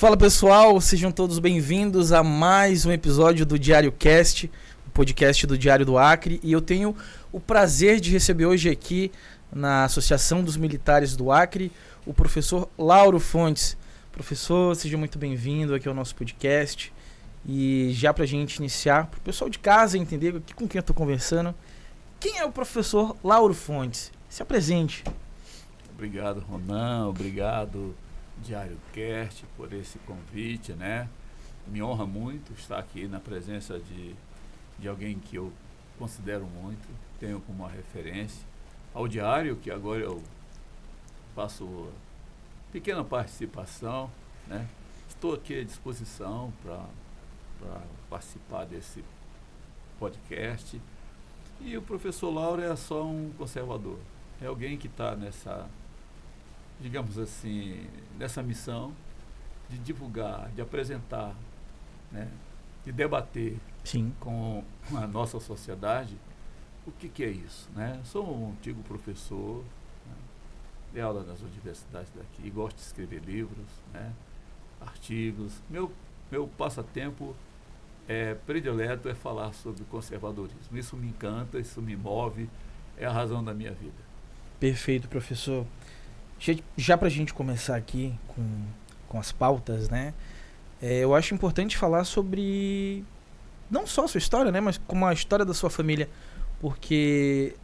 Fala pessoal, sejam todos bem-vindos a mais um episódio do Diário Cast, o podcast do Diário do Acre, e eu tenho o prazer de receber hoje aqui na Associação dos Militares do Acre o professor Lauro Fontes. Professor, seja muito bem-vindo aqui ao nosso podcast. E já para a gente iniciar, para o pessoal de casa entender com quem eu estou conversando, quem é o professor Lauro Fontes? Se apresente. Obrigado, Ronan, obrigado, Diário Cast, por esse convite, né? Me honra muito estar aqui na presença de alguém que eu considero muito, tenho como uma referência, ao Diário, que agora eu faço pequena participação, né? Estou aqui à disposição para participar desse podcast. E o professor Lauro é só um conservador, é alguém que está nessa, digamos assim, nessa missão de divulgar, de apresentar, né, de debater Sim. com a nossa sociedade o que é isso, né? Sou um antigo professor, né, de aula nas universidades daqui, gosto de escrever livros, né, artigos. Meu passatempo predileto é falar sobre conservadorismo. Isso me encanta, isso me move, é a razão da minha vida. Perfeito, professor. Já para a gente começar aqui com as pautas, né? Eu acho importante falar sobre não só a sua história, né? Mas como a história da sua família. Porque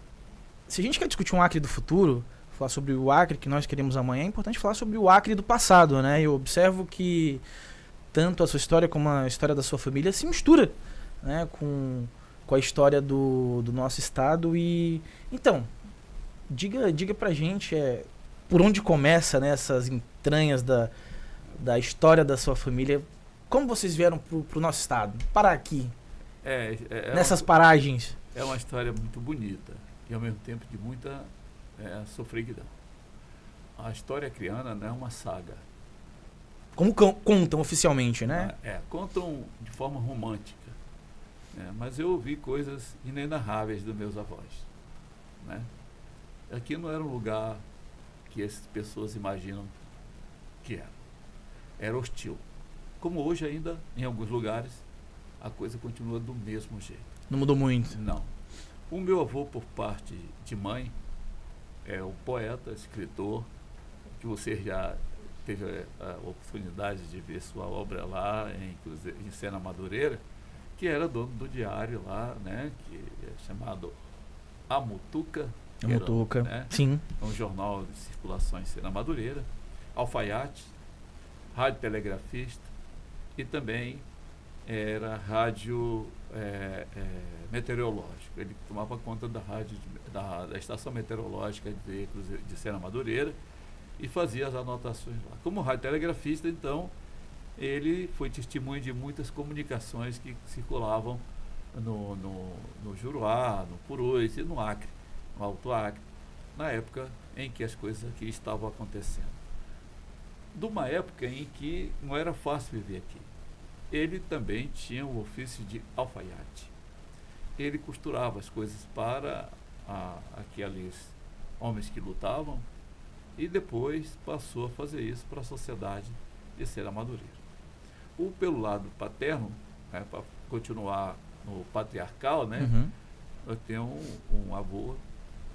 se a gente quer discutir um Acre do futuro, falar sobre o Acre que nós queremos amanhã, é importante falar sobre o Acre do passado, né? Eu observo que tanto a sua história como a história da sua família se mistura, né? Com a história do nosso estado. E então, diga pra gente por onde começa, né, essas entranhas da história da sua família. Como vocês vieram pro nosso estado? Parar aqui, nessas paragens. É uma história muito bonita e ao mesmo tempo de muita sofreguidão. A história acreana não é uma saga. Como contam oficialmente, né? Contam de forma romântica, né? Mas eu ouvi coisas inenarráveis dos meus avós, né? Aqui não era um lugar que essas pessoas imaginam que era. Era hostil. Como hoje ainda, em alguns lugares, a coisa continua do mesmo jeito. Não mudou muito? Não. O meu avô, por parte de mãe, é um poeta, escritor, que você já teve a oportunidade de ver sua obra lá, em Sena Madureira, que era dono do diário lá, né, que é chamado A Mutuca. A Mutuca, né, sim. um jornal de circulação em Sena Madureira, alfaiate, radiotelegrafista e também era rádio meteorológico. Ele tomava conta da rádio da estação meteorológica de veículos de Sena Madureira e fazia as anotações lá. Como radiotelegrafista, então, ele foi testemunha de muitas comunicações que circulavam no Juruá, no Purus e no Acre, no Alto Acre, na época em que as coisas aqui estavam acontecendo. De uma época em que não era fácil viver aqui. Ele também tinha o ofício de alfaiate. Ele costurava as coisas para aqueles homens que lutavam e depois passou a fazer isso para a sociedade de Sena Madureira. Pelo lado paterno, né, para continuar no patriarcal, né, Uhum. eu tenho um avô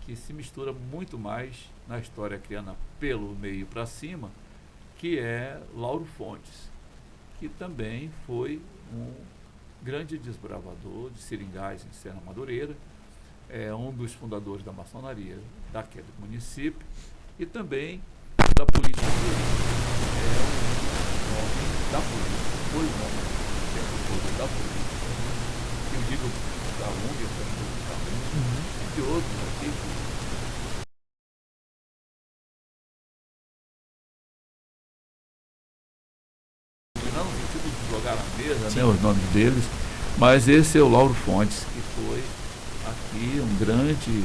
que se mistura muito mais na história acreana pelo meio para cima, que é Lauro Fontes, que também foi um grande desbravador de seringais em Sena Madureira, é um dos fundadores da maçonaria daquele município e também da política. É um homem da política, foi um homem da política. Eu digo da UNG, e de outros aqui. Não no sentido de jogar na mesa, né, os nomes deles, mas esse é o Lauro Fontes, que foi aqui um grande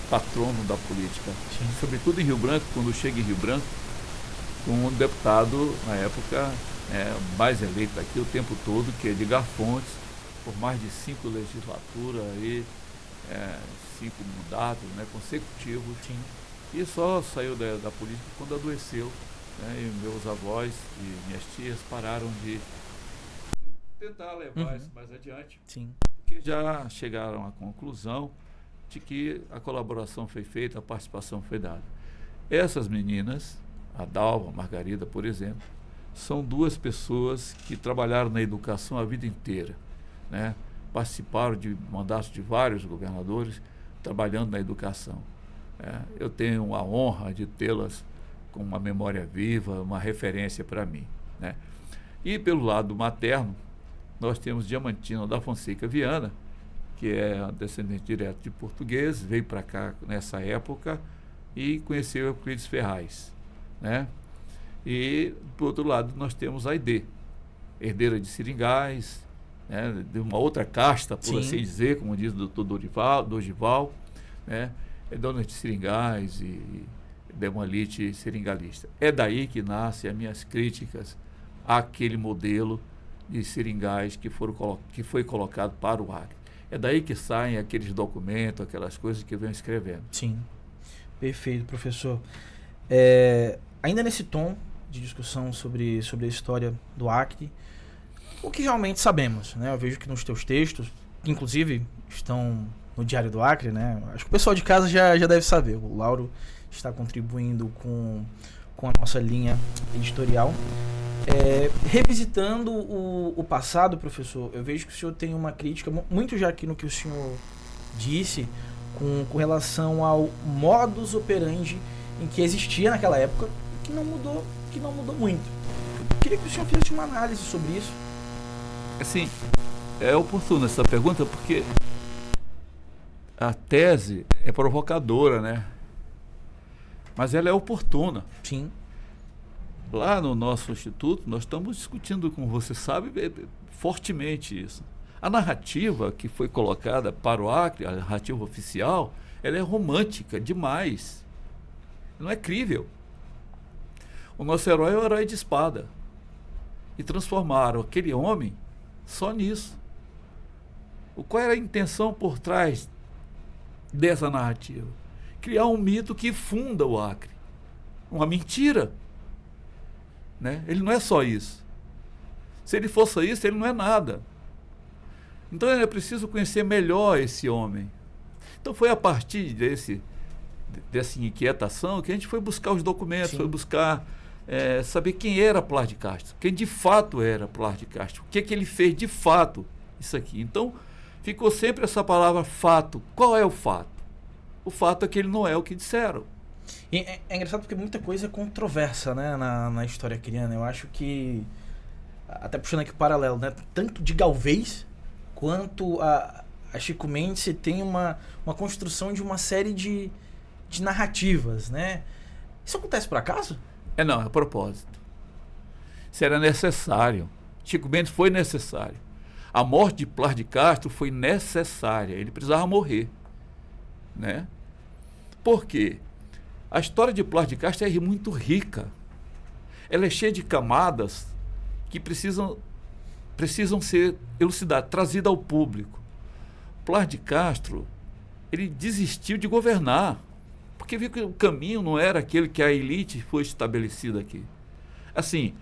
patrono da política. Sim. Sobretudo em Rio Branco, quando chega em Rio Branco, um deputado, na época, mais eleito aqui o tempo todo, que é Edgar Fontes, por mais de 5 legislaturas, aí, 5 mandatos, né, consecutivos. Sim. E só saiu da política quando adoeceu né, e meus avós e minhas tias pararam de tentar levar isso mais adiante, Sim. porque já chegaram à conclusão de que a colaboração foi feita, a participação foi dada. Essas meninas, a Dalva, a Margarida, por exemplo, são duas pessoas que trabalharam na educação a vida inteira, né? Participaram de mandatos de vários governadores trabalhando na educação. Eu tenho a honra de tê-las com uma memória viva, uma referência para mim, né? E pelo lado materno, nós temos Diamantina da Fonseca Viana, que é descendente direto de portugueses, veio para cá nessa época e conheceu Euclides Ferraz, né? E, por outro lado, nós temos a Aidê, herdeira de Seringais, né? De uma outra casta, por assim dizer, como diz o Dr. Dorival, né? É dona de Seringais e demolite seringalista. É daí que nascem as minhas críticas àquele modelo de Seringais que foi colocado para o Acre. É daí que saem aqueles documentos, aquelas coisas que eu venho escrevendo. Sim, perfeito, professor. Ainda nesse tom de discussão sobre a história do Acre, o que realmente sabemos, né? Eu vejo que nos teus textos, que inclusive estão no Diário do Acre, né? Acho que o pessoal de casa já deve saber. O Lauro está contribuindo com a nossa linha editorial. Revisitando o passado, professor, eu vejo que o senhor tem uma crítica muito já aqui no que o senhor disse com relação ao modus operandi em que existia naquela época, que não mudou muito. Eu queria que o senhor fizesse uma análise sobre isso. Assim, é oportuna essa pergunta porque a tese é provocadora, né? Mas ela é oportuna. Sim. Lá no nosso instituto, nós estamos discutindo, como você sabe, fortemente isso. A narrativa que foi colocada para o Acre, a narrativa oficial, ela é romântica demais. Não é crível. O nosso herói é o herói de espada. E transformaram aquele homem só nisso. Qual era a intenção por trás dessa narrativa? Criar um mito que funda o Acre. Uma mentira. Né? Ele não é só isso. Se ele fosse isso, ele não é nada. Então é preciso conhecer melhor esse homem. Então foi a partir dessa inquietação que a gente foi buscar os documentos, foi buscar saber quem era Plas de Castro, quem de fato era Plas de Castro, o que ele fez de fato isso aqui. Então ficou sempre essa palavra fato. Qual é o fato? O fato é que ele não é o que disseram. E é engraçado porque muita coisa é controversa, né, na história acriana. Eu acho que, até puxando aqui o paralelo, né, tanto de Galvez quanto a Chico Mendes, você tem uma construção de uma série de narrativas, né? Isso acontece por acaso? Não, é a propósito. Isso era necessário. Chico Mendes foi necessário. A morte de Plas de Castro foi necessária. Ele precisava morrer, né? Por quê? A história de Plas de Castro é muito rica. Ela é cheia de camadas que precisam ser elucidadas, trazidas ao público. Plas de Castro, ele desistiu de governar, porque viu que o caminho não era aquele que a elite foi estabelecida aqui. Assim,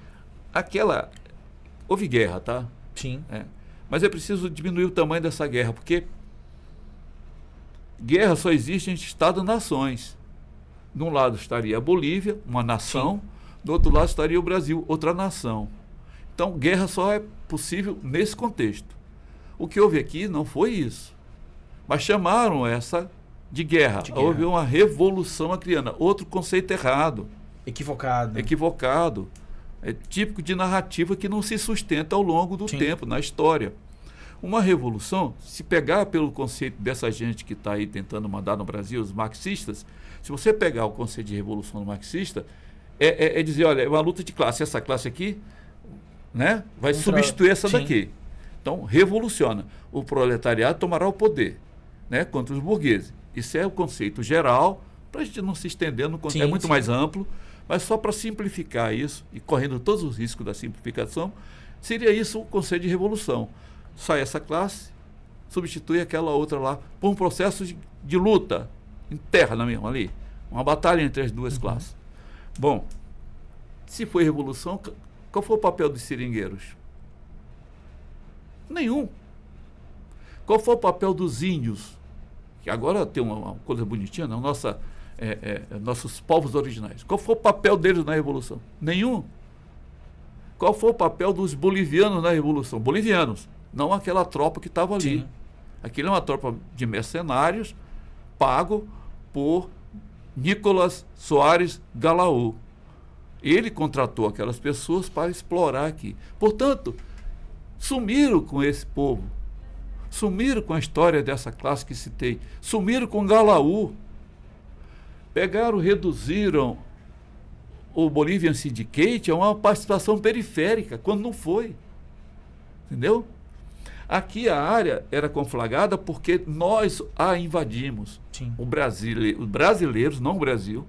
houve guerra, tá? Sim. Mas é preciso diminuir o tamanho dessa guerra, porque guerra só existe entre Estado-nações. De um lado estaria a Bolívia, uma nação, sim. Do outro lado estaria o Brasil, outra nação. Então, guerra só é possível nesse contexto. O que houve aqui não foi isso. Mas chamaram essa de guerra. Houve uma revolução acriana, outro conceito errado. Equivocado. É típico de narrativa que não se sustenta ao longo do tempo, na história. Uma revolução, se pegar pelo conceito dessa gente que está aí tentando mandar no Brasil, os marxistas, se você pegar o conceito de revolução marxista, é dizer, olha, é uma luta de classe. Essa classe aqui, né, vai substituir essa daqui. Então, revoluciona. O proletariado tomará o poder, né, contra os burgueses. Isso é o conceito geral, para a gente não se estender no conceito, é muito mais amplo, mas só para simplificar isso, e correndo todos os riscos da simplificação, seria isso o conceito de revolução. Sai essa classe, substitui aquela outra lá, por um processo de luta interna mesmo ali. Uma batalha entre as duas classes. Bom, se foi revolução, qual foi o papel dos seringueiros? Nenhum. Qual foi o papel dos índios? Que agora tem uma coisa bonitinha, não? Nossos povos originais. Qual foi o papel deles na Revolução? Nenhum. Qual foi o papel dos bolivianos na Revolução? Bolivianos, não aquela tropa que estava ali. Sim. Aquilo é uma tropa de mercenários pago por Nicolás Soares Galaú. Ele contratou aquelas pessoas para explorar aqui. Portanto, sumiram com esse povo. Sumiram com a história dessa classe que citei. Sumiram com Galaú. Pegaram, reduziram o Bolivian Syndicate a uma participação periférica, quando não foi. Entendeu? Aqui a área era conflagrada porque nós a invadimos. Sim. Os brasileiros, não o Brasil,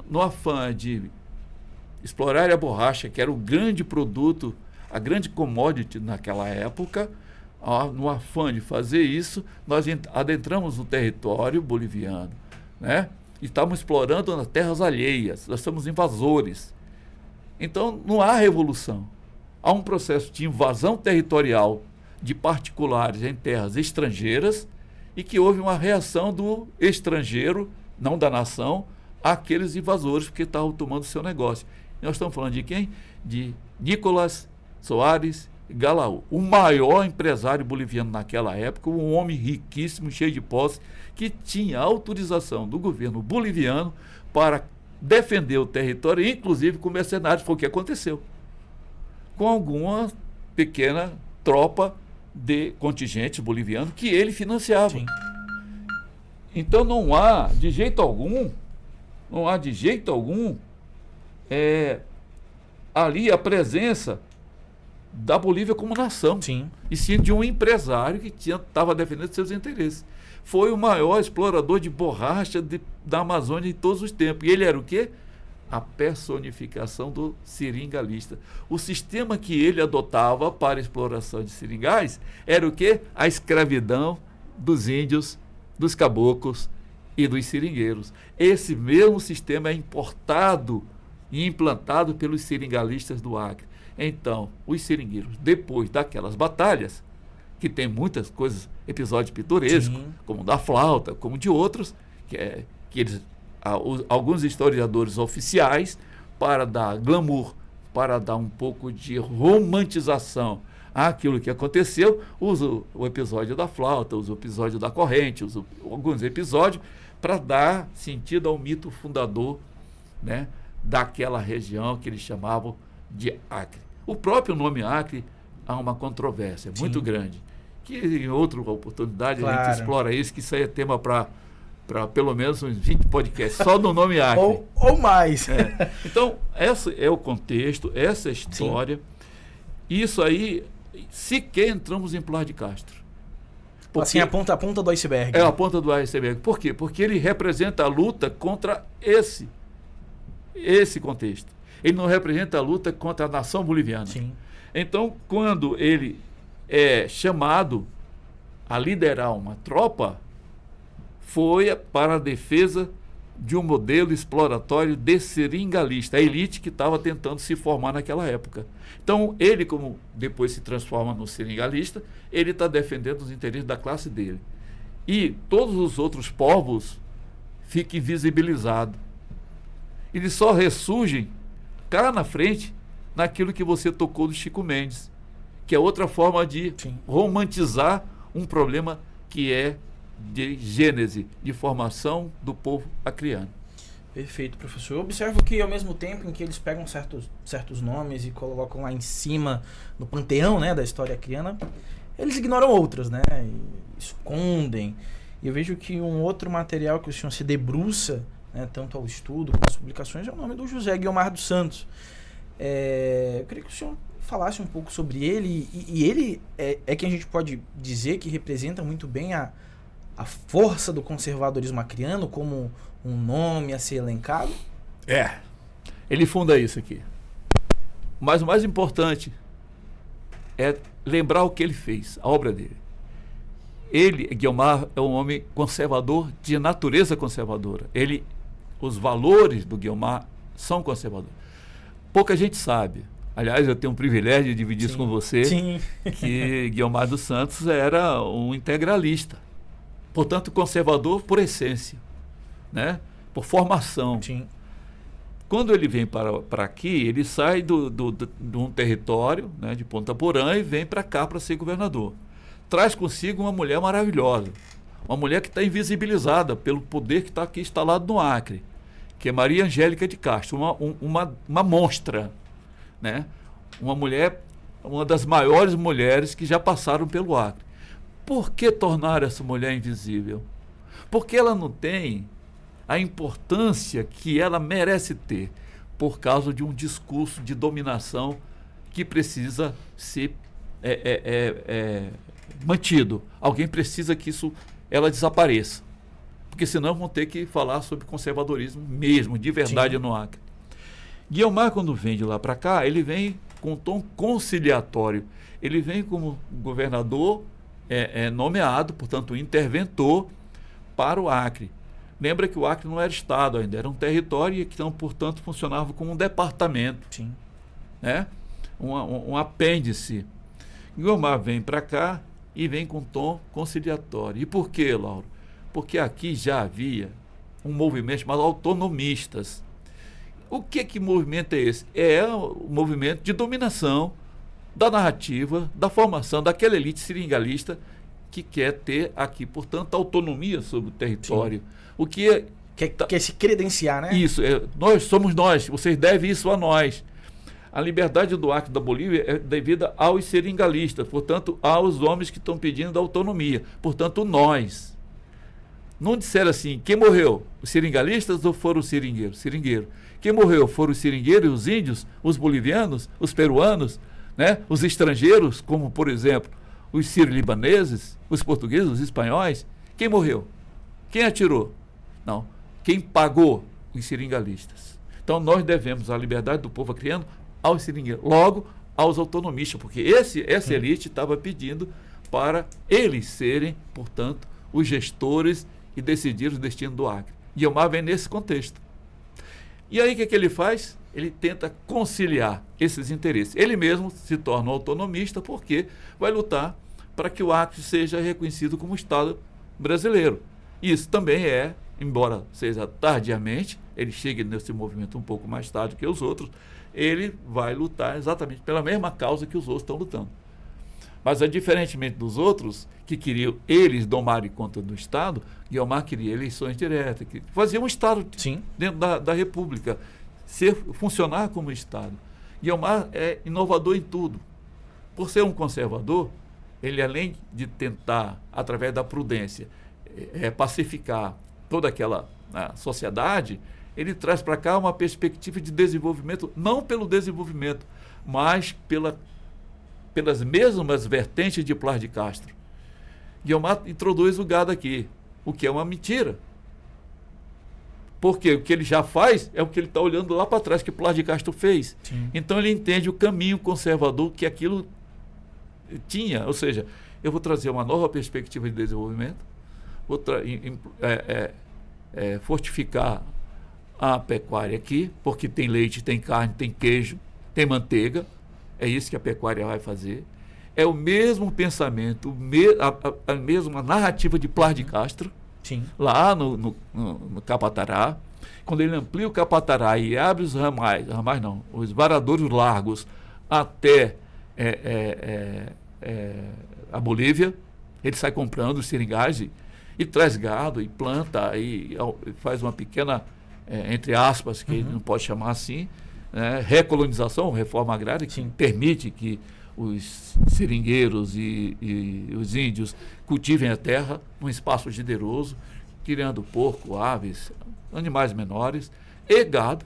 no afã de explorar a borracha, que era o grande produto, a grande commodity naquela época, no afã de fazer isso, nós adentramos no território boliviano, né? E estávamos explorando nas terras alheias, nós somos invasores. Então não há revolução. Há um processo de invasão territorial de particulares em terras estrangeiras e que houve uma reação do estrangeiro, não da nação, àqueles invasores porque estavam tomando seu negócio. E nós estamos falando de quem? De Nicolás Soares Galaú, o maior empresário boliviano naquela época, um homem riquíssimo, cheio de posse, que tinha autorização do governo boliviano para defender o território, inclusive com mercenários. Foi o que aconteceu. Com alguma pequena tropa de contingente boliviano que ele financiava. Sim. Então não há de jeito algum ali a presença da Bolívia como nação. Sim. E sim de um empresário que estava defendendo seus interesses. Foi o maior explorador de borracha da Amazônia de todos os tempos. E ele era o quê? A personificação do seringalista. O sistema que ele adotava para a exploração de seringais era o quê? A escravidão dos índios, dos caboclos e dos seringueiros. Esse mesmo sistema é importado e implantado pelos seringalistas do Acre. Então, os seringueiros, depois daquelas batalhas, que tem muitas coisas, episódios pitorescos, sim, como o da flauta, como de outros, que eles... alguns historiadores oficiais, para dar glamour, para dar um pouco de romantização àquilo que aconteceu, usam o episódio da flauta, usam o episódio da corrente, usam alguns episódios para dar sentido ao mito fundador, né, daquela região que eles chamavam de Acre. O próprio nome Acre há uma controvérsia muito grande, que em outra oportunidade a gente explora isso aí é tema para pelo menos uns 20 podcasts, só no nome Acre. ou mais. Então, esse é o contexto, essa é a história. Sim. Isso aí, sequer entramos em Pilar de Castro. Porque, assim, a ponta do iceberg. É a ponta do iceberg. Por quê? Porque ele representa a luta contra esse contexto. Ele não representa a luta contra a nação boliviana. Sim. Então, quando ele é chamado a liderar uma tropa, foi para a defesa de um modelo exploratório de seringalista, a elite que estava tentando se formar naquela época. Então, ele, como depois se transforma no seringalista, ele está defendendo os interesses da classe dele. E todos os outros povos ficam invisibilizados. Eles só ressurgem cá na frente naquilo que você tocou do Chico Mendes, que é outra forma de romantizar um problema que é de gênese, de formação do povo acreano. Perfeito, professor. Eu observo que ao mesmo tempo em que eles pegam certos nomes e colocam lá em cima, no panteão, né, da história acreana, eles ignoram outros, né, e escondem. E eu vejo que um outro material que o senhor se debruça, né, tanto ao estudo como às publicações, é o nome do José Guiomar dos Santos. Eu queria que o senhor falasse um pouco sobre ele, e ele é quem a gente pode dizer que representa muito bem a força do conservadorismo acreano como um nome a ser elencado? Ele funda isso aqui. Mas o mais importante é lembrar o que ele fez, a obra dele. Ele, Guiomar, é um homem conservador de natureza conservadora. Os valores do Guiomar são conservadores. pouca gente sabe. Aliás, eu tenho um privilégio de dividir isso com você, Sim. que Guiomar dos Santos era um integralista, portanto conservador por essência, né? Por formação. Sim. Quando ele vem para aqui, ele sai de um território, né, de Ponta Porã, e vem para cá para ser governador. Traz consigo uma mulher maravilhosa, uma mulher que está invisibilizada pelo poder que está aqui instalado no Acre, que é Maria Angélica de Castro, uma monstra, né? Uma mulher, uma das maiores mulheres que já passaram pelo Acre. Por que tornar essa mulher invisível? Porque ela não tem a importância que ela merece ter, por causa de um discurso de dominação que precisa ser mantido. Alguém precisa que ela desapareça, porque senão vão ter que falar sobre conservadorismo mesmo, de verdade. Sim. No Acre. Guiomar, quando vem de lá para cá, ele vem com um tom conciliatório. Ele vem como governador nomeado, portanto, interventor para o Acre. Lembra que o Acre não era estado ainda, era um território e que, então, portanto, funcionava como um departamento. Sim. Né? Um apêndice. Guiomar vem para cá e vem com tom conciliatório. E por quê, Lauro? Porque aqui já havia um movimento chamado autonomistas. O que movimento é esse? É o movimento de dominação da narrativa, da formação daquela elite seringalista que quer ter aqui, portanto, autonomia sobre o território. Sim. O que quer se credenciar, né? Isso, nós somos nós, vocês devem isso a nós. A liberdade do Acre da Bolívia é devida aos seringalistas, portanto, aos homens que estão pedindo autonomia, portanto, nós. Não disseram assim, quem morreu? Os seringalistas ou foram os seringueiros? Seringueiro. Quem morreu? Foram os seringueiros, os índios, os bolivianos, os peruanos, né? Os estrangeiros, como, por exemplo, os sírio-libaneses, os portugueses, os espanhóis. Quem morreu? Quem atirou? Não. Quem pagou? Os seringalistas. Então, nós devemos a liberdade do povo acreano aos seringueiros, logo aos autonomistas, porque essa elite estava pedindo para eles serem, portanto, os gestores e decidir o destino do Acre. Guiomar vem nesse contexto. E aí o que ele faz? Ele tenta conciliar esses interesses. Ele mesmo se torna autonomista porque vai lutar para que o Acre seja reconhecido como Estado brasileiro. Isso também embora seja tardiamente, ele chegue nesse movimento um pouco mais tarde que os outros, ele vai lutar exatamente pela mesma causa que os outros estão lutando. Mas, diferentemente dos outros, que queriam eles domarem conta do Estado, Guiomar queria eleições diretas, que fazia um Estado. Sim. Dentro da República, funcionar como Estado. Guiomar é inovador em tudo. Por ser um conservador, ele, além de tentar, através da prudência, pacificar toda aquela sociedade, ele traz para cá uma perspectiva de desenvolvimento, não pelo desenvolvimento, mas pelas mesmas vertentes de Plas de Castro. Guiomar introduz o gado aqui, o que é uma mentira. Porque o que ele já faz é o que ele está olhando lá para trás, que Plas de Castro fez. Sim. Então ele entende o caminho conservador que aquilo tinha. Ou seja, eu vou trazer uma nova perspectiva de desenvolvimento, vou fortificar a pecuária aqui, porque tem leite, tem carne, tem queijo, tem manteiga. É isso que a pecuária vai fazer. É o mesmo pensamento, a mesma narrativa de Plas de Castro. Sim. Lá no Capatará. Quando ele amplia o Capatará e abre os os varadouros largos até a Bolívia, ele sai comprando os seringais e traz gado e planta e faz uma pequena, entre aspas, que ele não pode chamar assim, recolonização, reforma agrária, que permite que os seringueiros e os índios cultivem a terra num espaço generoso, criando porco, aves, animais menores e gado.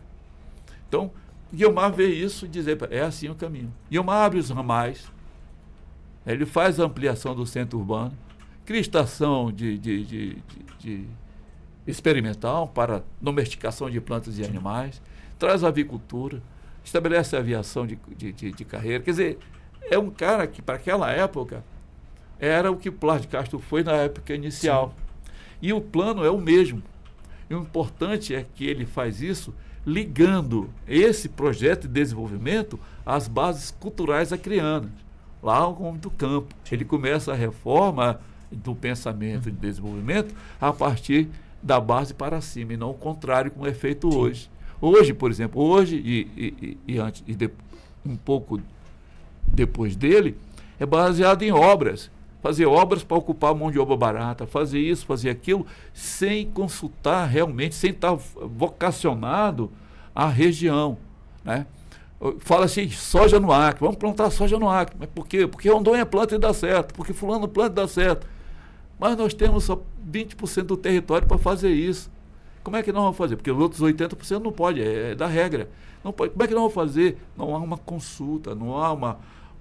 Então, Guiomar vê isso e diz, é assim o caminho. Guiomar abre os ramais, ele faz a ampliação do centro urbano, cria estação de experimental para domesticação de plantas e animais, traz a avicultura, estabelece a aviação de carreira. Quer dizer, é um cara que, para aquela época, era o que Plas de Castro foi na época inicial. Sim. E o plano é o mesmo. E o importante é que ele faz isso ligando esse projeto de desenvolvimento às bases culturais acreanas, lá ao homem do campo. Ele começa a reforma do pensamento de desenvolvimento a partir da base para cima, e não o contrário, como é feito hoje. Hoje, por exemplo, um pouco depois dele, é baseado em obras. Fazer obras para ocupar mão de obra barata, fazer isso, fazer aquilo, sem consultar realmente, sem estar vocacionado à região, né? Fala assim, soja no Acre, vamos plantar soja no Acre. Mas por quê? Porque Rondônia planta e dá certo, porque fulano planta e dá certo. Mas nós temos só 20% do território para fazer isso. Como é que nós vamos fazer? Porque os outros 80% não pode, é da regra. Não pode. Como é que nós vamos fazer? Não há uma consulta, não há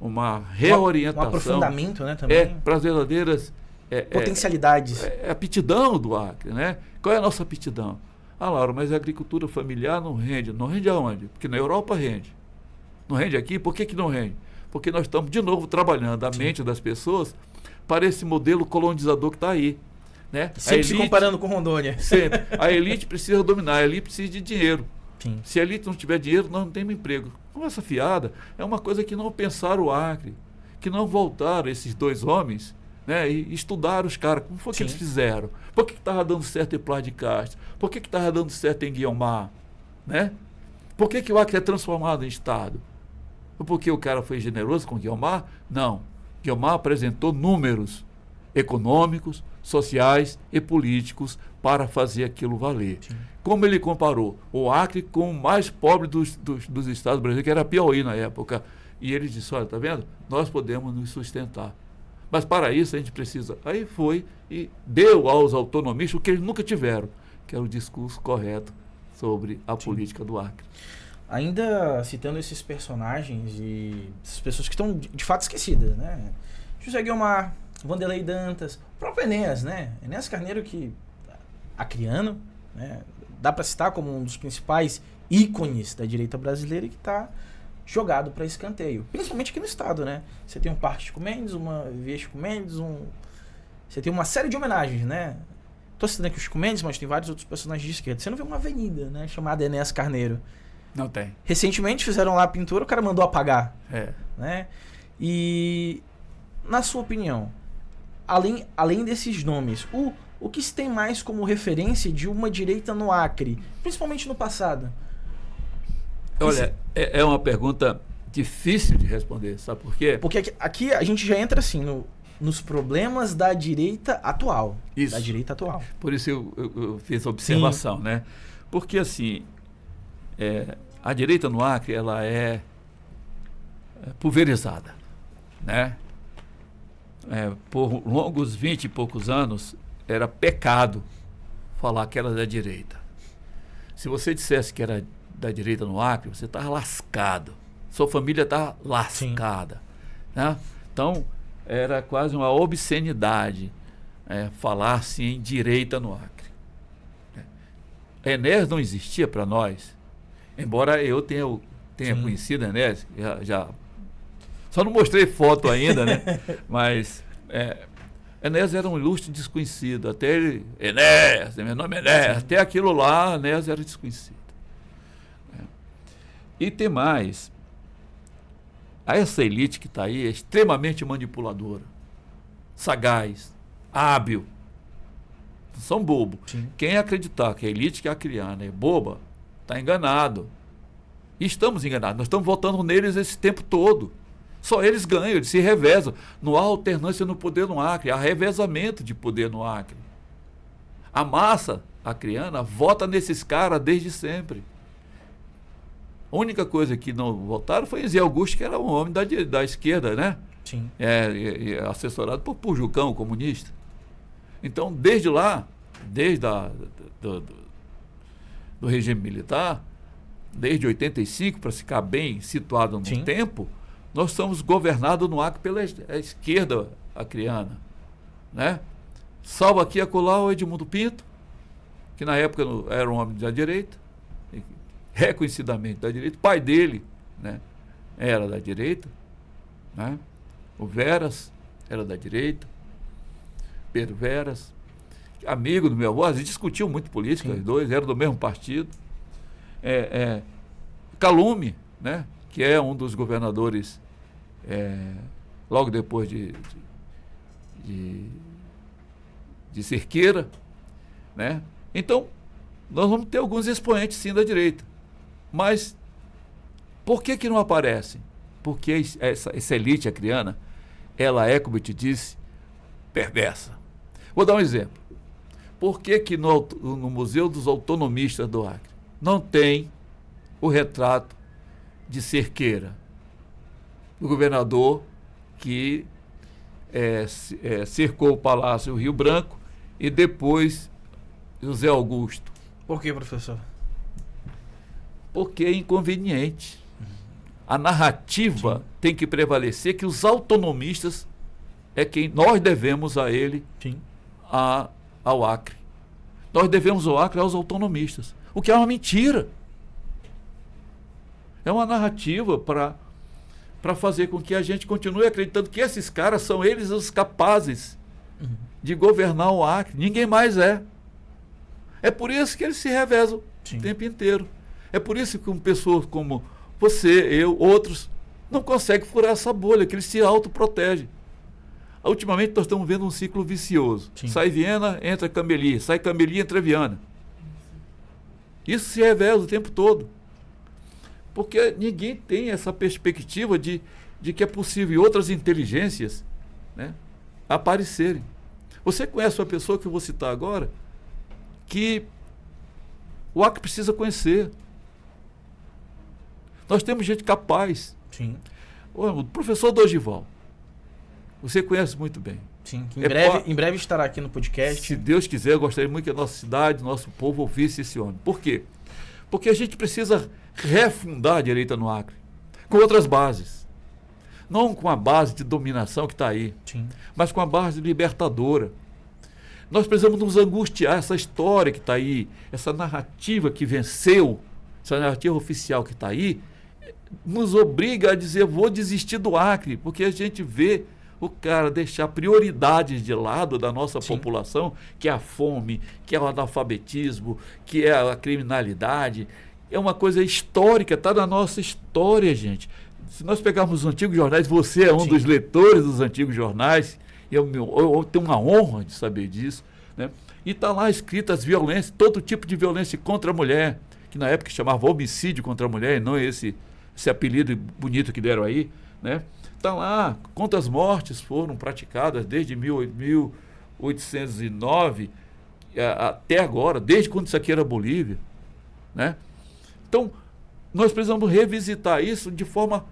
uma reorientação. Um aprofundamento, né, também. Para as verdadeiras potencialidades. Aptidão do Acre, né? Qual é a nossa aptidão? Ah, Laura, mas a agricultura familiar não rende. Não rende aonde? Porque na Europa rende. Não rende aqui? Por que não rende? Porque nós estamos, de novo, trabalhando a mente das pessoas para esse modelo colonizador que está aí. Né? Sempre se comparando com Rondônia. Sempre. A elite precisa dominar, a elite precisa de dinheiro. Sim. Se a elite não tiver dinheiro, nós não temos emprego. Com essa fiada, é uma coisa que não pensaram o Acre, que não voltaram esses dois homens, né, e estudaram os caras. Como foi que eles fizeram? Por que estava dando certo em Plá de Castro? Por que estava dando certo em Guiomar? Né? Por que o Acre é transformado em Estado? Porque o cara foi generoso com Guiomar? Não. Guiomar apresentou números econômicos, sociais e políticos para fazer aquilo valer. Sim. Como ele comparou o Acre com o mais pobre dos estados brasileiros, que era Piauí na época. E ele disse, olha, tá vendo? Nós podemos nos sustentar. Mas para isso a gente precisa. Aí foi e deu aos autonomistas o que eles nunca tiveram, que é o discurso correto sobre a política do Acre. Ainda citando esses personagens e essas pessoas que estão de fato esquecidas, né? José Guiomar, Wanderlei Dantas, o próprio Enéas, né? Enéas Carneiro, que acriano, né? Dá para citar como um dos principais ícones da direita brasileira e que está jogado para escanteio, principalmente aqui no estado, né? Você tem um Parque Chico Mendes, uma Via Chico Mendes, você tem uma série de homenagens, né? Tô citando aqui o Chico Mendes, mas tem vários outros personagens de esquerda. Você não vê uma avenida, né, chamada Enéas Carneiro. Não tem. Recentemente fizeram lá a pintura, o cara mandou apagar. Né? E, na sua opinião, além desses nomes, o que se tem mais como referência de uma direita no Acre, principalmente no passado? Olha, é uma pergunta difícil de responder, sabe por quê? Porque aqui a gente já entra assim nos problemas da direita atual. Isso. Da direita atual. Por isso eu fiz a observação, Sim. né? Porque assim, a direita no Acre, ela é pulverizada, né? Por longos 20 e poucos anos, era pecado falar que era da direita. Se você dissesse que era da direita no Acre, você estava lascado. Sua família estava lascada. Né? Então, era quase uma obscenidade falar-se em direita no Acre. Enéas não existia para nós, embora eu tenha conhecido Enéas, já só não mostrei foto ainda, né? Mas Enéas era um ilustre desconhecido. Até ele, Enéas, meu nome é Enéas. Até aquilo lá, Enéas era desconhecido. E tem mais. Essa elite que está aí é extremamente manipuladora, sagaz, hábil. Não são bobo. Sim. Quem acreditar que a elite que é acriana é boba, está enganado. E estamos enganados. Nós estamos votando neles esse tempo todo. Só eles ganham, eles se revezam. Não há alternância no poder no Acre, há revezamento de poder no Acre. A massa acriana vota nesses caras desde sempre. A única coisa que não votaram foi Zé Augusto, que era um homem da esquerda, né? Sim. Assessorado por Jucão, o comunista. Então, desde lá, do regime militar, desde 85, para ficar bem situado no tempo, nós somos governados no Acre pela esquerda acriana, né? Salvo aqui e acolá o Edmundo Pinto, que na época era um homem da direita, reconhecidamente da direita. O pai dele, né, era da direita, né? O Veras era da direita, Pedro Veras, amigo do meu avô. A gente discutiu muito política, os dois eram do mesmo partido. Calume, né, que é um dos governadores logo depois de Cerqueira, né? Então, nós vamos ter alguns expoentes sim da direita. Mas por que não aparecem? Porque essa elite acriana, ela é, como eu te disse, perversa. Vou dar um exemplo. Por que no Museu dos Autonomistas do Acre não tem o retrato de Cerqueira, do governador que cercou o Palácio Rio Branco e depois José Augusto? Por que, professor? Porque é inconveniente. A narrativa tem que prevalecer que os autonomistas é quem nós devemos a ele, ao Acre. Nós devemos o Acre aos autonomistas, o que é uma mentira. É uma narrativa para fazer com que a gente continue acreditando que esses caras são eles os capazes de governar o Acre. Ninguém mais é. É por isso que eles se revezam o tempo inteiro. É por isso que pessoas como você, eu, outros, não conseguem furar essa bolha, que eles se autoprotegem. Ultimamente nós estamos vendo um ciclo vicioso. Sai Viena, entra Cameli. Sai Cameli, entra Viana. Isso se reveza o tempo todo. Porque ninguém tem essa perspectiva de que é possível outras inteligências, né, aparecerem. Você conhece uma pessoa que eu vou citar agora, que o Acre precisa conhecer. Nós temos gente capaz. O professor Dorival, você conhece muito bem. Sim, em breve estará aqui no podcast. Se Deus quiser, eu gostaria muito que a nossa cidade, nosso povo ouvisse esse homem. Por quê? Porque a gente precisa refundar a direita no Acre, com outras bases. Não com a base de dominação que está aí, mas com a base libertadora. Nós precisamos nos angustiar, essa história que está aí, essa narrativa que venceu, essa narrativa oficial que está aí, nos obriga a dizer, vou desistir do Acre, porque a gente vê o cara deixar prioridades de lado da nossa população, que é a fome, que é o analfabetismo, que é a criminalidade. É uma coisa histórica, está na nossa história, gente. Se nós pegarmos os antigos jornais, você é um dos leitores dos antigos jornais, eu tenho uma honra de saber disso, né? E está lá escrito as violências, todo tipo de violência contra a mulher, que na época chamava homicídio contra a mulher, e não esse apelido bonito que deram aí, né? Está lá quantas mortes foram praticadas desde 1809 até agora, desde quando isso aqui era Bolívia, né? Então, nós precisamos revisitar isso de forma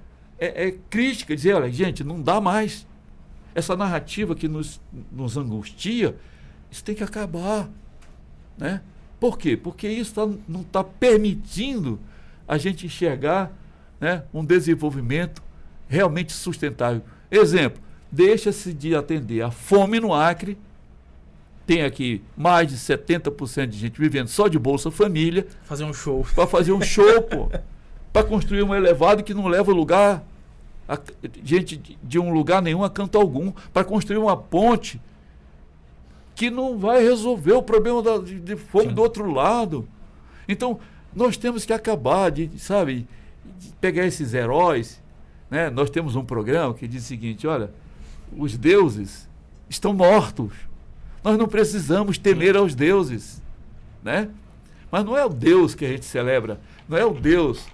crítica, dizer, olha, gente, não dá mais. Essa narrativa que nos angustia, isso tem que acabar, né? Por quê? Porque isso não está permitindo a gente enxergar, né, um desenvolvimento realmente sustentável. Exemplo, deixa-se de atender a fome no Acre. Tem aqui mais de 70% de gente vivendo só de Bolsa Família. Fazer um show. Para fazer um show, pô. Para construir um elevado que não leva lugar, gente de um lugar nenhum a canto algum. Para construir uma ponte que não vai resolver o problema de fome do outro lado. Então, nós temos que acabar de pegar esses heróis, né? Nós temos um programa que diz o seguinte, olha, os deuses estão mortos. Nós não precisamos temer aos deuses, né? Mas não é o Deus que a gente celebra, não é o Deus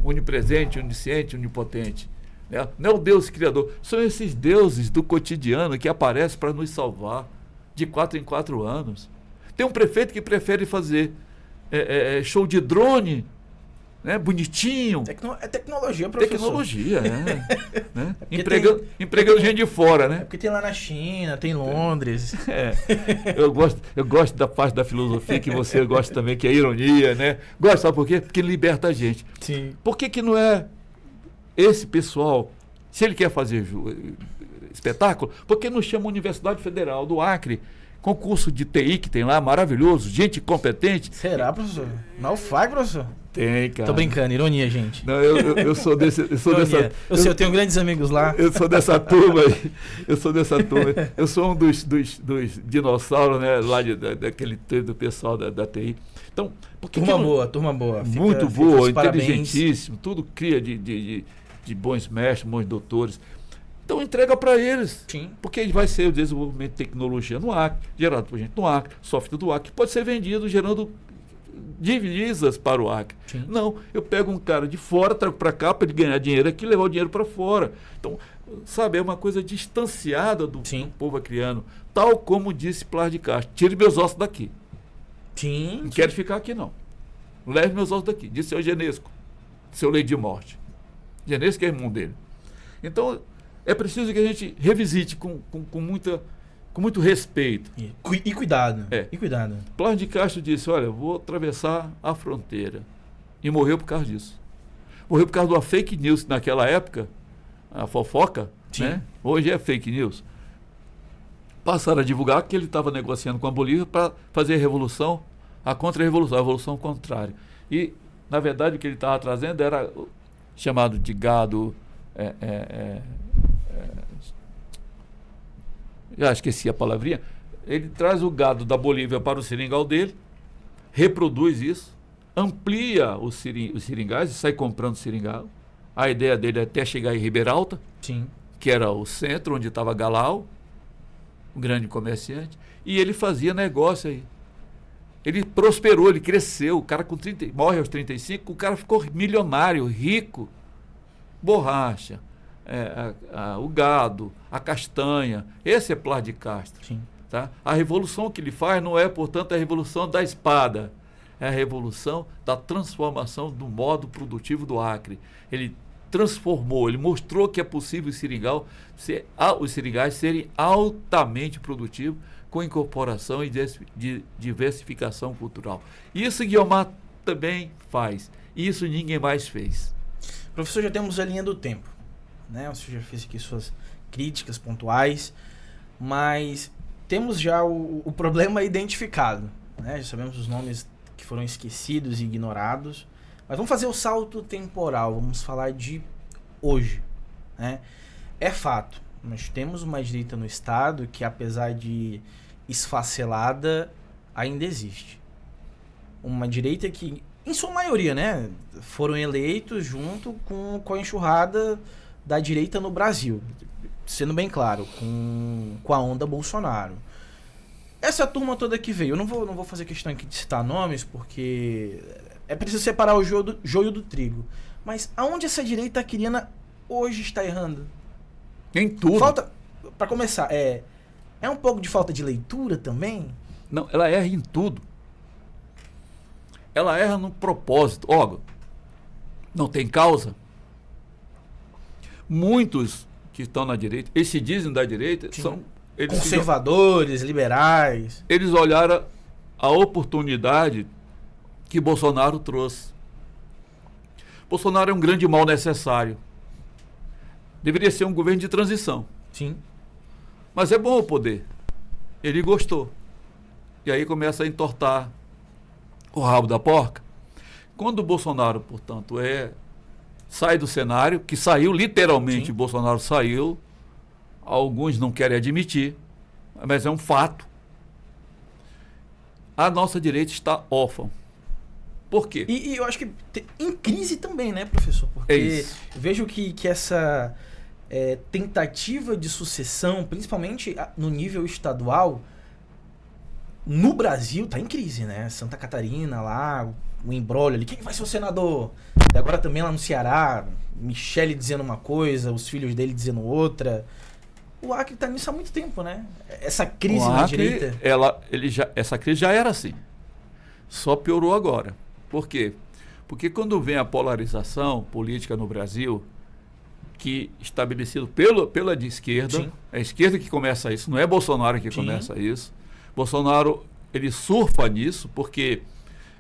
onipresente, onisciente, onipotente, né? Não é o Deus criador, são esses deuses do cotidiano que aparecem para nos salvar de 4 em 4 anos. Tem um prefeito que prefere fazer show de drone, né, bonitinho. É tecnologia, professor. Tecnologia, né? Empregando gente de fora, né? É porque tem lá na China, tem em Londres. Eu gosto da parte da filosofia que você gosta também, que é a ironia, né? Gosto, sabe por quê? Porque liberta a gente. Sim. Por que não é esse pessoal, se ele quer fazer espetáculo, por que não chama a Universidade Federal do Acre, Concurso de TI que tem lá, maravilhoso, gente competente. Será, professor? Na UFAG, professor? Tem, cara. Tô brincando, ironia, gente. Não, eu sou desse. Eu tenho grandes amigos lá. Eu sou dessa turma aí. Eu sou um dos dinossauros, né? Lá daquele do pessoal da TI. Então, Turma boa. Muito boa, inteligentíssimo, tudo cria de bons mestres, bons doutores. Então entrega para eles. Sim. Porque vai ser o desenvolvimento de tecnologia no Acre, gerado por gente no Acre, software do Acre, pode ser vendido gerando divisas para o Acre. Sim. Não, eu pego um cara de fora, trago para cá para ele ganhar dinheiro aqui e levar o dinheiro para fora. Então, sabe, é uma coisa distanciada do povo acreano. Tal como disse Plácido de Castro, tire meus ossos daqui. Sim. Não quero ficar aqui, não. Leve meus ossos daqui. Disse seu Genesco, seu lei de morte. Genesco é irmão dele. Então, é preciso que a gente revisite com muito respeito. E cuidado. E cuidado. Plácido de Castro disse, olha, eu vou atravessar a fronteira. E morreu por causa disso. Morreu por causa de uma fake news naquela época, a fofoca, né? Hoje é fake news. Passaram a divulgar que ele estava negociando com a Bolívia para fazer a revolução, a contra-revolução, a revolução contrária. E, na verdade, o que ele estava trazendo era chamado de gado... já esqueci a palavrinha. Ele traz o gado da Bolívia para o seringal dele, reproduz isso, amplia os seringais e sai comprando seringal. A ideia dele é até chegar em Ribeira Alta, que era o centro onde estava Galau, um grande comerciante, e ele fazia negócio aí. Ele prosperou, ele cresceu. O cara morre aos 35, o cara ficou milionário, rico. Borracha, o gado, a castanha. Esse é Plácido de Castro. Tá? A revolução que ele faz não é, portanto, a revolução da espada. É a revolução da transformação do modo produtivo do Acre. Ele transformou, ele mostrou que é possível os seringais serem altamente produtivos com incorporação e diversificação cultural. Isso Guiomar também faz. Isso ninguém mais fez. Professor, já temos a linha do tempo, né? O senhor já fez aqui suas críticas pontuais, mas temos já o problema identificado, né? Já sabemos os nomes que foram esquecidos e ignorados, mas vamos fazer o salto temporal, vamos falar de hoje, né? É fato, nós temos uma direita no Estado que, apesar de esfacelada, ainda existe. Uma direita que, em sua maioria, né, foram eleitos junto com a enxurrada da direita no Brasil, sendo bem claro, com a onda Bolsonaro. Essa turma toda que veio, eu não vou fazer questão aqui de citar nomes, porque é preciso separar o joio do trigo. Mas aonde essa direita acreana hoje está errando? Em tudo. Falta, para começar, é um pouco de falta de leitura também? Não, ela erra em tudo. Ela erra no propósito. Ó, não tem causa. Muitos que estão na direita, eles se dizem da direita, são... conservadores, liberais. Eles olharam a oportunidade que Bolsonaro trouxe. Bolsonaro é um grande mal necessário. Deveria ser um governo de transição. Sim. Mas é bom o poder. Ele gostou. E aí começa a entortar o rabo da porca. Quando o Bolsonaro, portanto, sai do cenário, que saiu literalmente, Bolsonaro saiu, alguns não querem admitir, mas é um fato. A nossa direita está órfã. Por quê? E eu acho que em crise também, né, professor? Porque vejo que essa tentativa de sucessão, principalmente no nível estadual, no Brasil está em crise, né? Santa Catarina lá, o imbróglio ali. Quem vai ser o senador? E agora também lá no Ceará, Michele dizendo uma coisa, os filhos dele dizendo outra. O Acre está nisso há muito tempo, né? Essa crise na direita. Essa crise já era assim. Só piorou agora. Por quê? Porque quando vem a polarização política no Brasil, que estabelecido pela de esquerda, é a esquerda que começa isso, não é Bolsonaro que começa isso. Bolsonaro, ele surfa nisso, porque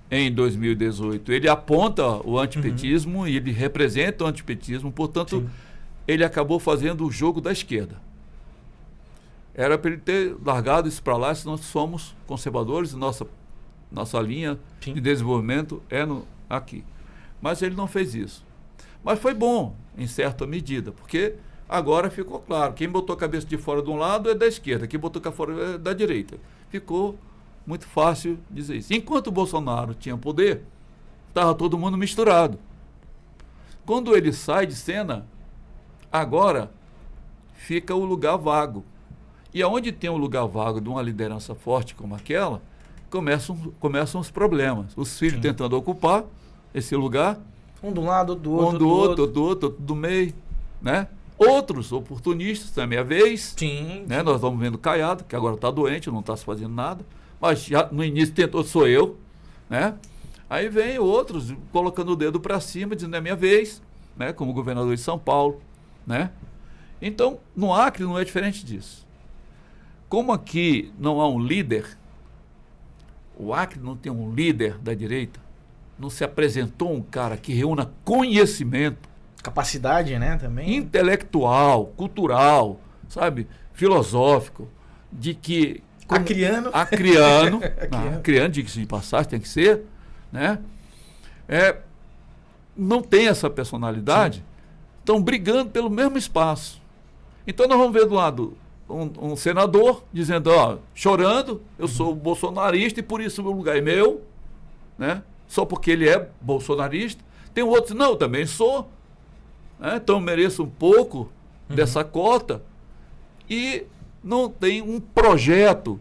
em 2018 ele aponta o antipetismo e ele representa o antipetismo, portanto, ele acabou fazendo o jogo da esquerda. Era para ele ter largado isso para lá, se nós somos conservadores, nossa linha Sim. de desenvolvimento é aqui. Mas ele não fez isso. Mas foi bom, em certa medida, porque agora ficou claro, quem botou a cabeça de fora de um lado é da esquerda, quem botou a fora é da direita. Ficou muito fácil dizer isso. Enquanto o Bolsonaro tinha poder, estava todo mundo misturado. Quando ele sai de cena, agora fica o lugar vago. E aonde tem um lugar vago de uma liderança forte como aquela, começam os problemas. Os filhos Sim. tentando ocupar esse lugar, Um do lado, do outro. um do outro, outro do meio, né? Outros oportunistas, também é a vez, Sim. né? Nós vamos vendo Caiado, que agora está doente, não está se fazendo nada, mas já no início tentou, sou eu, né? Aí vem outros colocando o dedo para cima, dizendo é minha vez, né? Como o governador de São Paulo, né? Então, no Acre não é diferente disso. Como aqui não há um líder, o Acre não tem um líder da direita, não se apresentou um cara que reúna conhecimento Capacidade, né, também. intelectual, cultural, sabe, filosófico, de que Acriano. acriano, diga-se de passagem, tem que ser, né? Não tem essa personalidade, estão brigando pelo mesmo espaço. Então nós vamos ver do lado um senador dizendo, ó, chorando, eu sou bolsonarista e por isso o meu lugar é meu, né? Só porque ele é bolsonarista. Tem outros, não, eu também sou, né? Então eu mereço um pouco dessa cota. E não tem um projeto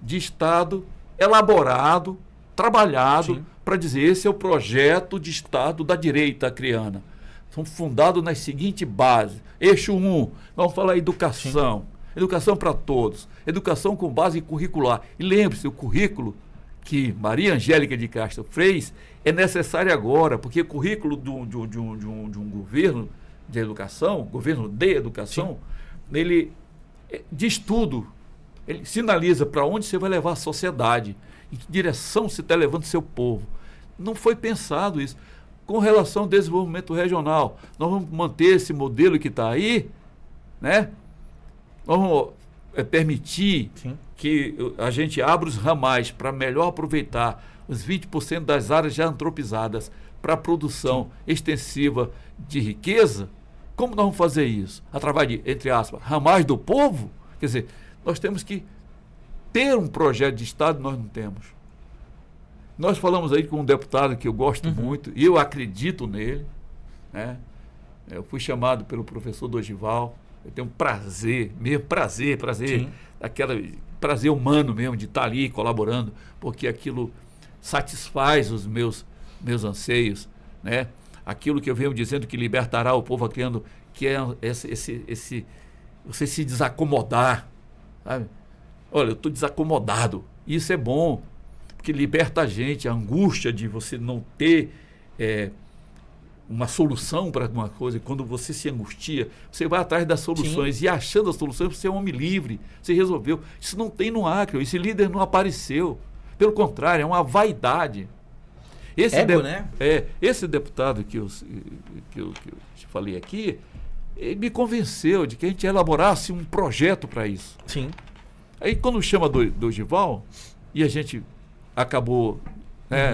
de Estado elaborado, trabalhado, para dizer, esse é o projeto de Estado da direita acreana. São fundados nas seguintes bases. Eixo 1, vamos falar educação. Educação para todos. Educação com base curricular. E lembre-se, o currículo que Maria Angélica de Castro fez é necessário agora, porque o currículo de um governo de educação, governo de educação, ele diz tudo. Ele sinaliza para onde você vai levar a sociedade, em que direção você está levando seu povo. Não foi pensado isso. Com relação ao desenvolvimento regional, nós vamos manter esse modelo que está aí, né? Nós vamos permitir que a gente abra os ramais para melhor aproveitar os 20% das áreas já antropizadas para a produção extensiva de riqueza. Como nós vamos fazer isso? Através de, entre aspas, ramais do povo? Quer dizer, nós temos que ter um projeto de Estado, nós não temos. Nós falamos aí com um deputado que eu gosto muito, e eu acredito nele, né? Eu fui chamado pelo professor Dorival, eu tenho prazer, prazer humano mesmo de estar ali colaborando, porque aquilo satisfaz os meus anseios, né? Aquilo que eu venho dizendo que libertará o povo acreano, que é você se desacomodar, sabe? Olha, eu estou desacomodado, isso é bom, porque liberta a gente, a angústia de você não ter uma solução para alguma coisa. Quando você se angustia, você vai atrás das soluções. E achando as soluções, você é um homem livre, você resolveu. Isso não tem no Acre, esse líder não apareceu. Pelo contrário, é uma vaidade. Né? Esse deputado que eu te falei aqui, ele me convenceu de que a gente elaborasse um projeto para isso. Sim. Aí quando chama do Gival, e a gente acabou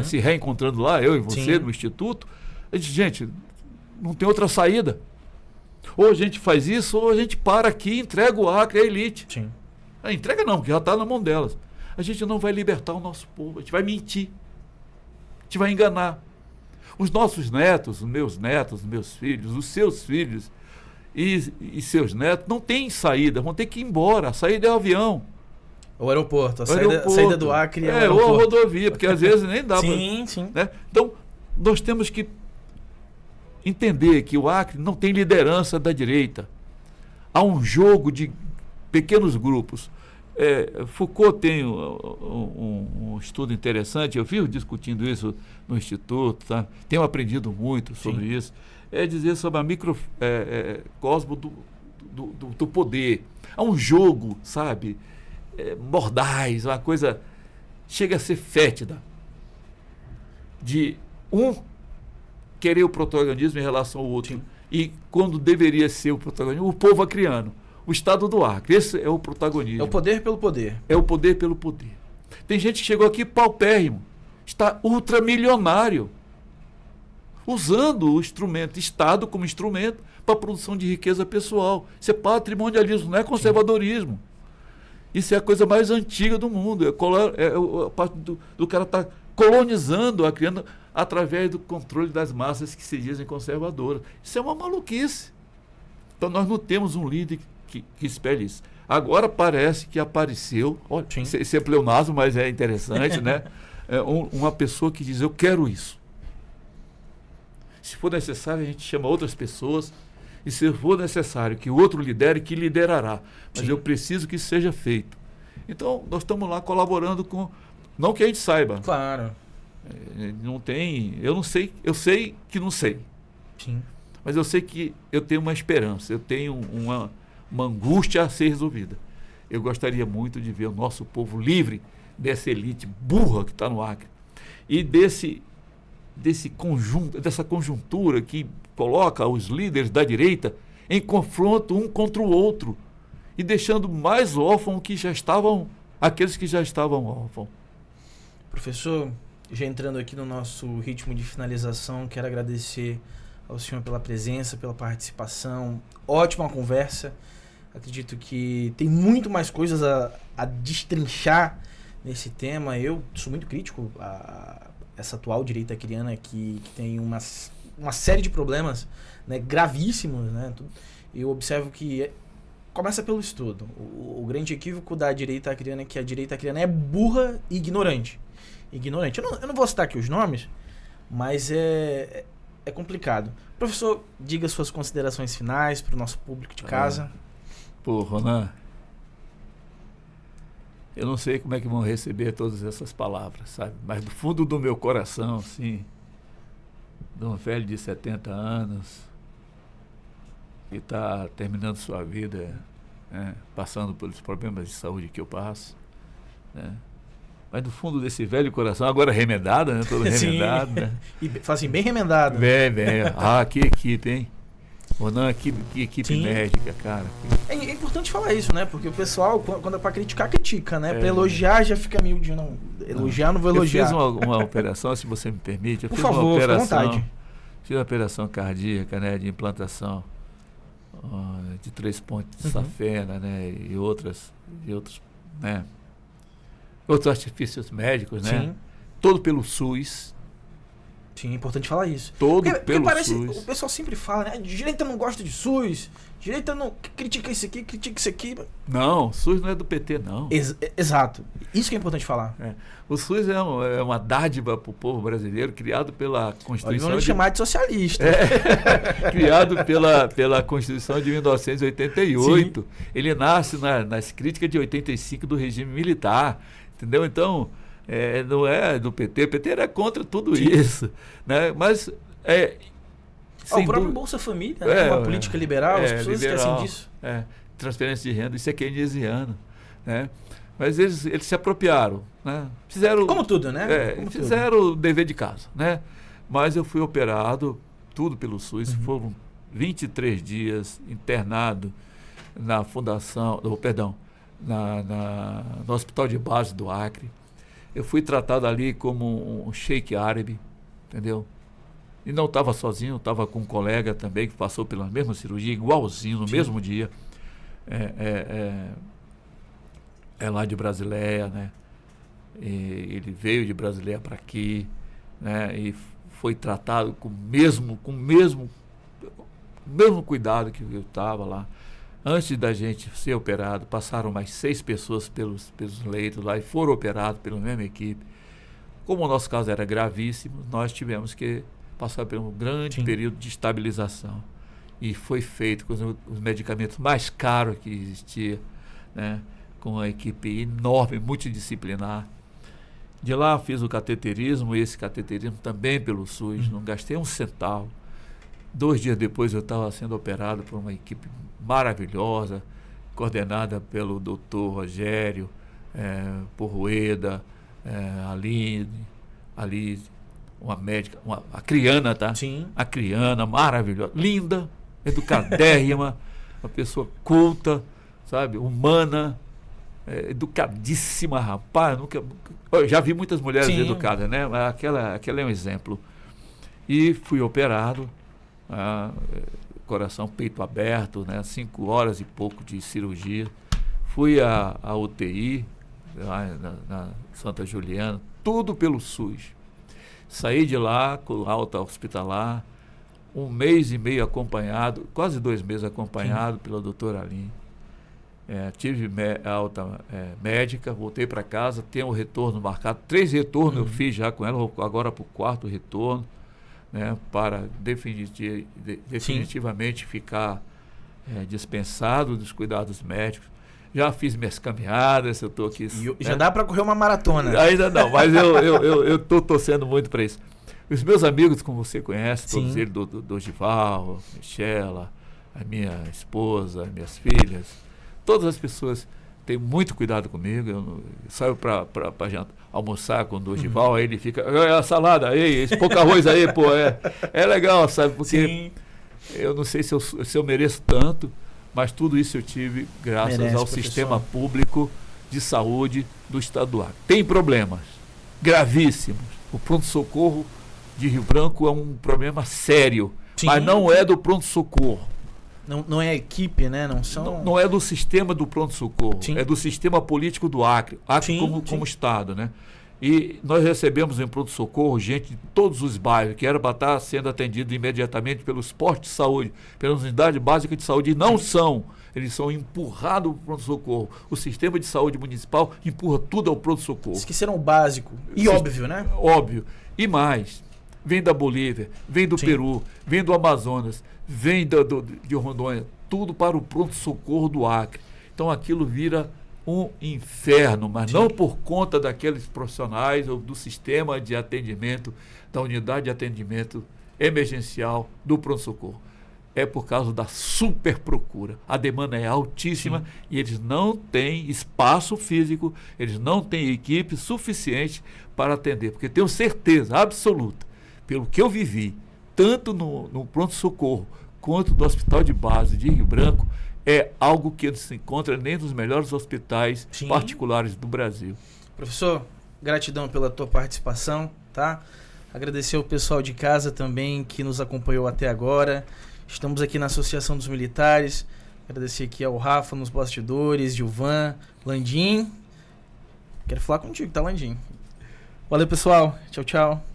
se reencontrando lá, eu e você, no Instituto, a gente, não tem outra saída. Ou a gente faz isso, ou a gente para aqui e entrega o Acre à elite. Sim. Entrega não, porque já está na mão delas. A gente não vai libertar o nosso povo, a gente vai mentir. A gente vai enganar. Os nossos netos, os meus filhos, os seus filhos e seus netos não têm saída, vão ter que ir embora. A saída é o avião. O aeroporto, a saída do Acre é o aeroporto. Ou a rodovia, porque às vezes nem dá para... Sim. Né? Então, nós temos que entender que o Acre não tem liderança da direita. Há um jogo de pequenos grupos. Foucault tem um estudo interessante, eu vivo discutindo isso no Instituto, tá? Tenho aprendido muito sobre isso. É dizer sobre a microcosmo do poder. Há um jogo, sabe, mordaz, uma coisa chega a ser fétida, de querer o protagonismo em relação ao outro. E quando deveria ser o protagonismo, o povo acreano. o estado do Acre. Esse é o protagonismo. É o poder pelo poder. É o poder pelo poder. Tem gente que chegou aqui paupérrimo, está ultramilionário, usando o instrumento, Estado como instrumento para a produção de riqueza pessoal. Isso é patrimonialismo, não é conservadorismo. Isso é a coisa mais antiga do mundo. É a parte do cara estar colonizando a criança através do controle das massas que se dizem conservadoras. Isso é uma maluquice. Então nós não temos um líder que espelhe isso. Agora parece que apareceu, olha, esse é pleonasmo, mas é interessante, né? Uma pessoa que diz, eu quero isso. Se for necessário, a gente chama outras pessoas, e se for necessário que o outro lidere, que liderará. Mas eu preciso que isso seja feito. Então, nós estamos lá colaborando com... Não que a gente saiba. Claro. Não tem... Eu não sei, eu sei que não sei. Sim. Mas eu sei que eu tenho uma esperança, eu tenho uma angústia a ser resolvida. Eu gostaria muito de ver o nosso povo livre dessa elite burra que está no Acre. E desse conjunto, dessa conjuntura que coloca os líderes da direita em confronto um contra o outro e deixando mais órfãos aqueles que já estavam órfãos. Professor, já entrando aqui no nosso ritmo de finalização, quero agradecer ao senhor pela presença, pela participação. Ótima conversa. Acredito que tem muito mais coisas a destrinchar nesse tema. Eu sou muito crítico a essa atual direita acriana que tem uma série de problemas, né, gravíssimos, né? Eu observo que começa pelo estudo. O grande equívoco da direita acriana é que a direita acriana é burra e ignorante. Eu não vou citar aqui os nomes, mas é complicado. Professor, diga suas considerações finais para o nosso público de casa. Pô, Ronan, eu não sei como é que vão receber todas essas palavras, sabe? Mas do fundo do meu coração, assim, de um velho de 70 anos que está terminando sua vida, né, passando pelos problemas de saúde que eu passo, né? Mas do fundo desse velho coração, agora remendado, né? Todo remendado, né? E fala assim, bem remendado. Bem. Ah, que equipe, hein? Ronan, que equipe médica, cara. É importante falar isso, né? Porque o pessoal, quando é pra criticar, critica, né? Pra elogiar, já fica meio de não. Elogiar, não vou elogiar. Eu fiz uma operação, se você me permite. Por favor, fica à vontade. Fiz uma operação cardíaca, né? De implantação de 3 pontos de safena, né? E outros, né? Outros artifícios médicos, né? Sim. Todo pelo SUS. Sim, é importante falar isso. Porque pelo parece, SUS. O pessoal sempre fala, né? Direita não gosta de SUS, direita não critica isso aqui, critica isso aqui. Não, o SUS não é do PT, não. Exato. Isso que é importante falar. O SUS é uma dádiva para o povo brasileiro, criado pela Constituição. Vamos chamar de socialista. Criado pela Constituição de 1988. Sim. Ele nasce nas críticas de 85 do regime militar. Entendeu? Então, não é do PT. O PT era contra tudo isso. Né? Mas o próprio Bolsa Família, né? Uma política liberal, as pessoas esquecem disso. Transferência de renda, isso é keynesiano. Né? Mas eles se apropriaram. Né? Fizeram, como tudo, né? Fizeram o dever de casa. Né? Mas eu fui operado, tudo pelo SUS, foram 23 dias internado na fundação, no hospital de base do Acre. Eu fui tratado ali como um sheik árabe, entendeu? E não estava sozinho, estava com um colega também que passou pela mesma cirurgia, igualzinho, no mesmo dia. Lá de Brasileia, né? E ele veio de Brasileia para aqui, né? E foi tratado com o mesmo cuidado que eu estava lá. Antes da gente ser operado, passaram mais 6 pessoas pelos leitos lá e foram operados pela mesma equipe. Como o nosso caso era gravíssimo, nós tivemos que passar por um grande período de estabilização. E foi feito com os medicamentos mais caros que existia, né? Com uma equipe enorme, multidisciplinar. De lá fiz o cateterismo, e esse cateterismo também pelo SUS, não gastei um centavo. 2 dias depois eu estava sendo operado por uma equipe maravilhosa, coordenada pelo doutor Rogério, Porrueda, Aline, uma médica, a Criana, tá? Sim. A Criana, maravilhosa, linda, educadérrima, uma pessoa culta, sabe? Humana, educadíssima, rapaz. Eu já vi muitas mulheres Sim. educadas, né? Mas aquela é um exemplo. E fui operado, coração, peito aberto, né? 5 horas e pouco de cirurgia. Fui à UTI, lá na Santa Juliana, tudo pelo SUS. Saí de lá com alta hospitalar, 1 mês e meio acompanhado, quase 2 meses acompanhado pela doutora Aline. Tive alta médica, voltei para casa, tenho o retorno marcado. 3 retornos eu fiz já com ela, agora para o 4º retorno, né, para definitivamente ficar dispensado dos cuidados médicos. Já fiz minhas caminhadas, eu estou aqui. Já dá para correr uma maratona. Ainda não, mas eu estou torcendo muito para isso. Os meus amigos, como você conhece, todos eles, do Dorival, Michela, a minha esposa, minhas filhas, todas as pessoas têm muito cuidado comigo. Eu saio para almoçar com o Dorival, aí ele fica, a salada aí, esse pouco arroz aí, pô, é legal, sabe? Porque eu não sei se eu mereço tanto, mas tudo isso eu tive graças ao sistema público de saúde do estado do Acre. Tem problemas gravíssimos. O pronto-socorro de Rio Branco é um problema sério, mas não é do pronto-socorro. Não é a equipe, né? Não é do sistema do pronto-socorro, é do sistema político do Acre, como estado, né? E nós recebemos em pronto-socorro gente de todos os bairros, que era para estar sendo atendido imediatamente pelos postos de saúde, pelas unidades básicas de saúde, e não são. Eles são empurrados para o pronto-socorro. O sistema de saúde municipal empurra tudo ao pronto-socorro. Esqueceram o básico. E óbvio, né? Óbvio. E mais, vem da Bolívia, vem do Peru, vem do Amazonas, vem de Rondônia, tudo para o pronto-socorro do Acre. Então aquilo vira um inferno, mas não por conta daqueles profissionais ou do sistema de atendimento, da unidade de atendimento emergencial do pronto-socorro. É por causa da super procura. A demanda é altíssima e eles não têm espaço físico, eles não têm equipe suficiente para atender, porque tenho certeza absoluta, pelo que eu vivi, tanto no pronto-socorro quanto no Hospital de Base de Rio Branco, é algo que não se encontra nem nos melhores hospitais particulares do Brasil. Professor, gratidão pela tua participação, tá? Agradecer ao pessoal de casa também que nos acompanhou até agora. Estamos aqui na Associação dos Militares. Agradecer aqui ao Rafa nos bastidores, Gilvan, Landim. Quero falar contigo, tá, Landim? Valeu, pessoal. Tchau, tchau.